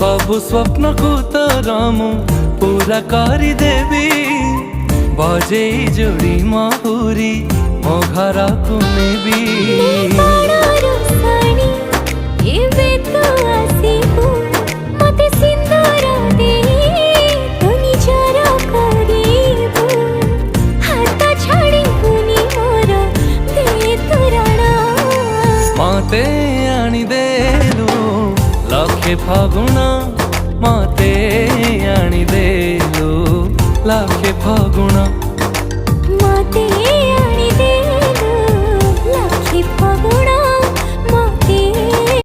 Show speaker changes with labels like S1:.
S1: सबु स्वप्न को तोरा मु पूरा करी देवी बजे जोड़ी माहुरी मो घर को नेबी मते आनी देलु लखे फागुण मते आनी देलु लखे फागुण
S2: मते